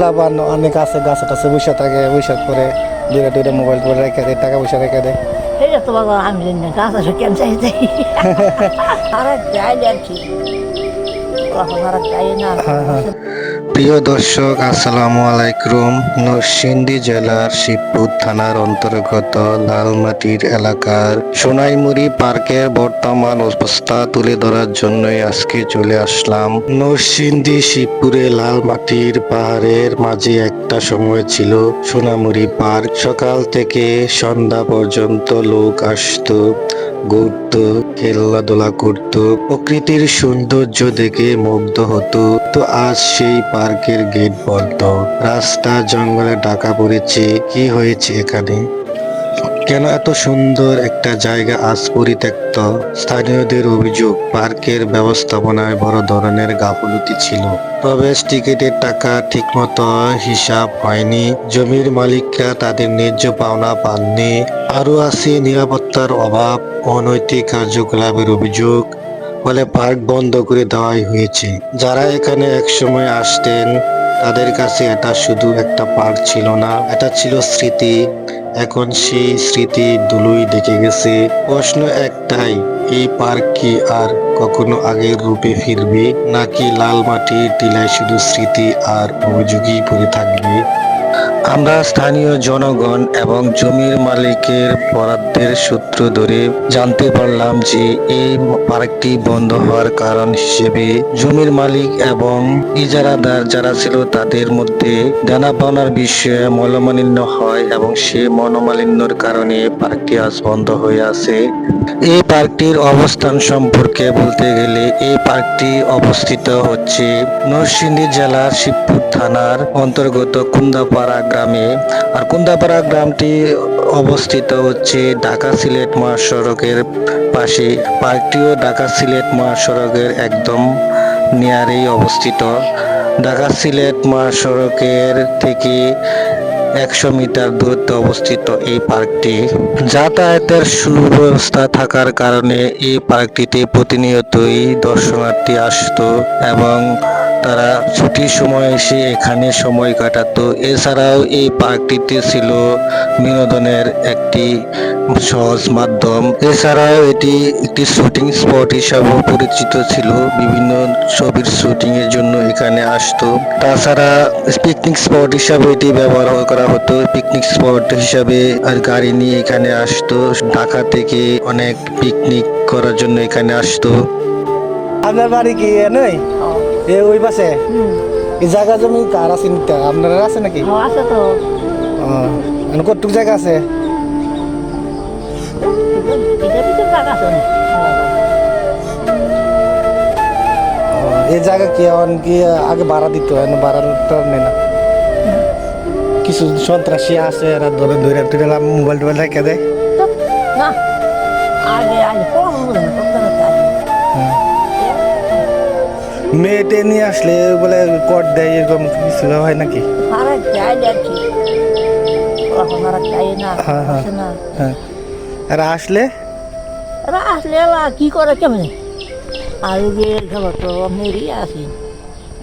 লাভান অনেক আছে, গাছে টাছে বসে থাকে, বসে পরে দুইটা দুইটা মোবাইল করে রেখে দেয়, টাকা পয়সা রেখে দেয়। এটা তো বাবা আমি জানি না গাছ আছে কেন চাইতে আর চাইলে আর কি আর চাই না। প্রিয় দর্শক, আসসালামু আলাইকুম। নরসিংদী জেলার শিবপুর থানার অন্তর্গত লালমাটির এলাকার সোনাইমুড়ি পার্কের বর্তমান অবস্থা তুলে ধরার জন্যই আজকে চলে আসলাম। নরসিংদী শিবপুরে লালমাটির পাহাড়ের মাঝে একটা সময় ছিল সোনাইমুড়ি পার্ক। সকাল থেকে সন্ধ্যা পর্যন্ত লোক আসতো, ঘুরতো, খেলাধুলা করতো, প্রকৃতির সৌন্দর্য দেখে মুগ্ধ হতো। তো আজ সেই পার্কের গেট বন্ধ, রাস্তা জঙ্গলে ঢাকা পড়েছে। কি হয়েছে এখানে? কেন এত সুন্দর একটা জায়গা আজ পরিত্যক্ত? স্থানীয়দের অভিযোগ, পার্কের ব্যবস্থাপনায় বড় ধরনের গাফিলতি ছিল। প্রবেশ টিকিটের টাকা ঠিকমতো হিসাব হয়নি, জমির মালিকরা তাদের ন্যায্য পাওনা পাননি, আরও আছে নিরাপত্তার অভাব, অনৈতিক কার্যকলাপের অভিযোগ। ফলে পার্ক বন্ধ করে দেওয়াই হয়েছে। যারা এখানে একসময় আসতেন তাদের কাছে এটা শুধু একটা পার্ক ছিল না, এটা ছিল স্মৃতি। এখন সেই স্মৃতি ধুলোয় ঢেকে গেছে। প্রশ্ন একটাই, এই পার্ক কি আর কখনো আগের রূপে ফিরবে, নাকি লাল মাটির টিলায় শুধু স্মৃতি আর অভিযোগই পড়ে থাকবে? আমরা স্থানীয় জনগণ এবং জমির মালিকের বরাদ্দের সূত্র ধরে জানতে পারলাম যে এই পার্কটি বন্ধ হওয়ার কারণ হিসেবে জমির মালিক এবং ইজারাদার যারা ছিল তাদের মধ্যে দেনা পাওনার বিষয়ে মনোমালিন্য হয় এবং সে মনোমালিন্যর কারণে পার্কটি আজ বন্ধ হয়ে আছে। এই পার্কটির অবস্থান সম্পর্কে বলতে গেলে এই পার্কটি অবস্থিত হচ্ছে নরসিংদী জেলার শিবপুর থানার অন্তর্গত কুন্দাপাড়া গ্রামে। আর কুন্দাপাড়া গ্রামটি অবস্থিত হচ্ছে ঢাকা সিলেট মহাসড়কের পাশে। পার্কটিও ঢাকা সিলেট মহাসড়কের একদম নিয়ারেই অবস্থিত। ঢাকা সিলেট মহাসড়কের থেকে 100 মিটার দূরত্বে অবস্থিত এই পার্কটি। যাতায়াতের সুব্যবস্থা থাকার কারণে এই পার্কটিতে প্রতিনিয়তই দর্শনার্থী আসতো এবং তারা ছুটির সময় এসে এখানে সময় কাটাতো। এছাড়াও এই পার্কটিতে ছিল বিনোদনের একটি সহজ মাধ্যম। এছাড়াও এটি একটি শুটিং স্পট হিসাবেও পরিচিত ছিল, বিভিন্ন ছবির শুটিং এর জন্য এখানে আসতো। তাছাড়া পিকনিক স্পট হিসাবে এটি ব্যবহার করা হতো। পিকনিক স্পট হিসাবে আর গাড়ি নিয়ে এখানে আসতো, ঢাকা থেকে অনেক পিকনিক করার জন্য এখানে আসতো। আপনার বাড়ি কি নেই ওই পাশে? এই জায়গা জমি কার আছে? আপনার আছে নাকি? আছে তো। কতটুক জায়গা আছে? এই জায়গা কি কি আগে ভাড়া দিত, ভাড়াটা নেই না? কিছু সন্ত্রাসী আছে, এরা ধরে ধরে তুলে মোবাইল টোবাইল রেখে দেয়। না আগে আগে মেয়েটে নিয়ে আসলে বলে কট দেয়, এরকম কিছু হয় নাকি? আর চাইলে আর কি আর চাই না। হ্যাঁ হ্যাঁ হ্যাঁ। আর আসলে এরা আসলে কি করে কেমন আর যে খেলো তো মেরি আছি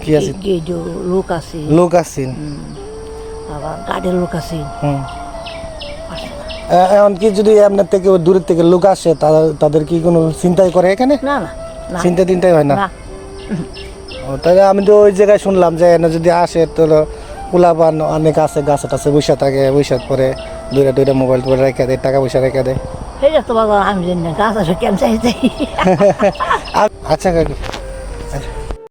কি আছে? লোক আছে, লোক আছেন, আবার গাড়ির লোক আছে। এখন কি যদি আপনার থেকে দূরের থেকে লোক আসে তাদের কি কোনো চিন্তাই করে এখানে? না না চিন্তা তিনটাই হয় না। না। তাহলে আমি তো ওই জায়গায় শুনলাম যে এনে যদি আসে তো পোলাপান অনেক আছে, গাছে টাছে বসে থাকে, বসে পরে দুইটা দুইটা মোবাইল করে রেখে দেয়, টাকা পয়সা রেখে দেয়। এটা তো বাবা আমি জানি না গাছ আছে কেন চাইতে। আচ্ছা কাকি।